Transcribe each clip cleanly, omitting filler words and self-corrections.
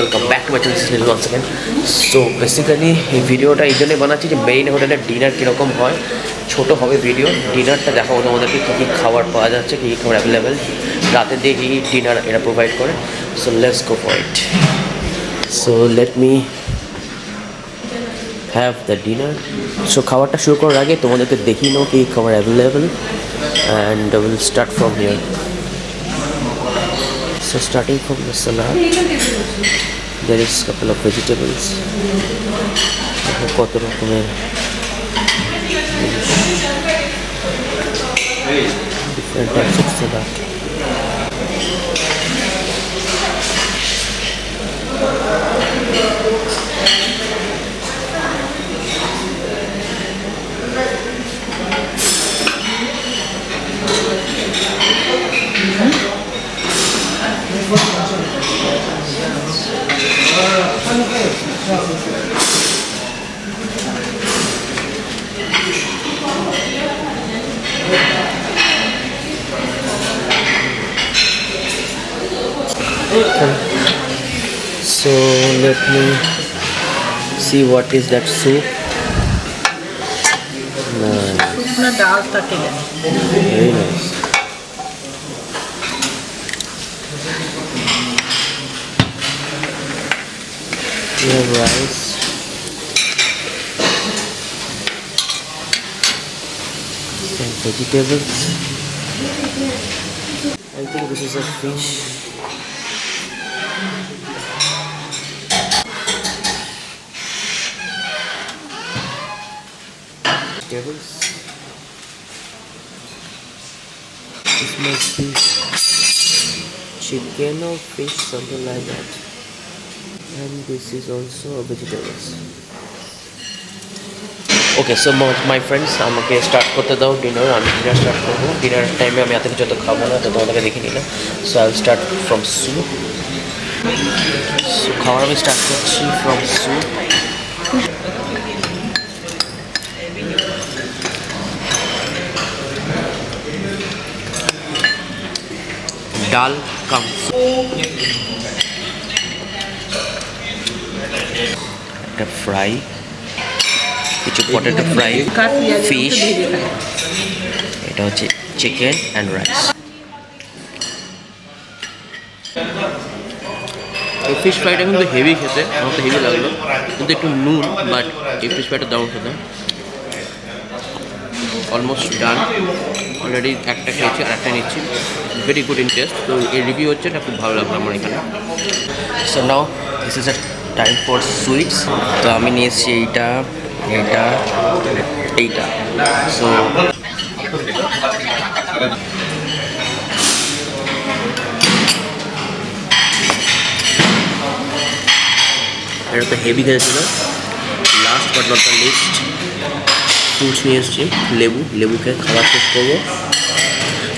Welcome back to my channel once again. So basically এই ভিডিওটা এই জন্যই বানাচ্ছি যে মেইন হোটেলের ডিনার কীরকম হয়, ছোটো হবে ভিডিও। ডিনারটা দেখাবো তোমাদেরকে কী কী খাবার পাওয়া যাচ্ছে, কী কী খাবার অ্যাভেলেবেল, রাতে দিয়ে কী কী ডিনার এরা প্রোভাইড করে। So let's go for it. So let me have the dinner. So খাবারটা শুরু করার আগে তোমাদেরকে দেখিয়ে নাও কী খাবার available, and will start from here. So starting from the salad, there is couple of vegetables. কত রকমের different types of salad. So let me see what is that soup. Very nice. We have rice, and vegetables. I think this is a fish. Vegetables. This must be chicken or fish, something like that. And this is also vegetables. Okay, so my friends, আমাকে start করতে দাও dinner. আমি dinner start করবো। Dinner টাইমে আমি এত কিছু তো খাবো না, তো তোমাদেরকে দেখে নিলাম। So I will start from soup. So খাবার আমি স্টার্ট করছি ফ্রম স্যুপ। ডাল কাম একটা ফ্রাই, কিছু পটেটো ফ্রাই, ফিশ, এটা হচ্ছে চিকেন অ্যান্ড রাইস। এই ফিশ ফ্রাইটা কিন্তু হেভি খেতে, আমার তো হেভি লাগলো, কিন্তু একটু নুন, বাট এই ফিশ ফ্রাইটা দারুণ খেতে। অলমোস্ট ডান, অলরেডি একটা খেয়েছি আর একটা নিচ্ছি। Very good in test. তো এই রিভিউ হচ্ছে, এটা খুব ভালো লাগলো আমার এখানে। So now this is a time for sweets. তো আমি নিয়ে এসেছি এইটা, সো এটা তো হেভি খেয়েছিল। Last but not the least, fruits নিয়ে এসেছি, লেবুকে খাবার শেষ করবো।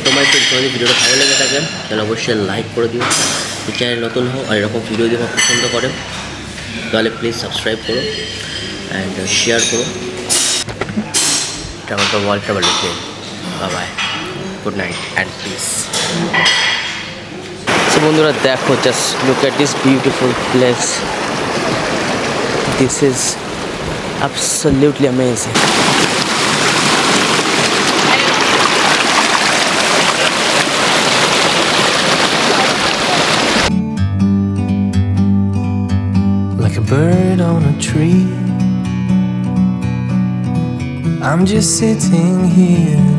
তোমার একটু যদি ভিডিওটা ভালো লেগে থাকে তাহলে অবশ্যই লাইক করে দিও। এই চ্যানেল নতুন হও আর এরকম ভিডিও দেখো পছন্দ করে তাহলে প্লিজ সাবস্ক্রাইব করো অ্যান্ড শেয়ার করো। Travel to world travel with me. Bye, good night and peace. So বন্ধুরা দেখো, just look at this beautiful place. This is absolutely amazing. Like a bird on a tree, I'm just sitting here.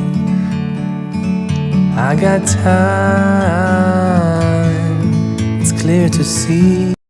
I got time, it's clear to see.